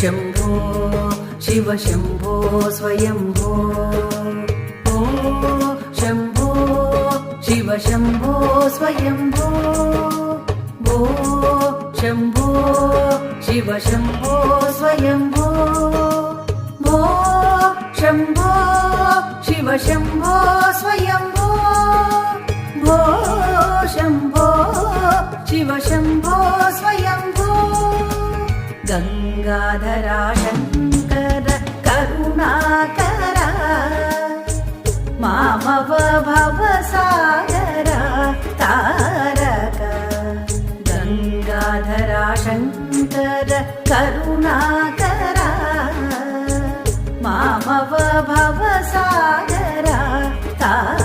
शम्भो शिव शम्भो स्वयम्भो ओ शम्भो शिव शम्भो स्वयम्भो भो शम्भो शिव शम्भो स्वयम्भो भो शम्भो शिव शम्भो स्वयम्भो भो शम्भो शिव शम्भो स्वयम्भो गंगाधरा शंकर करुणाकरा मामव भवसागरा तारक गंगाधरा शंकर करुणाकरा मामव भवसागरा तारक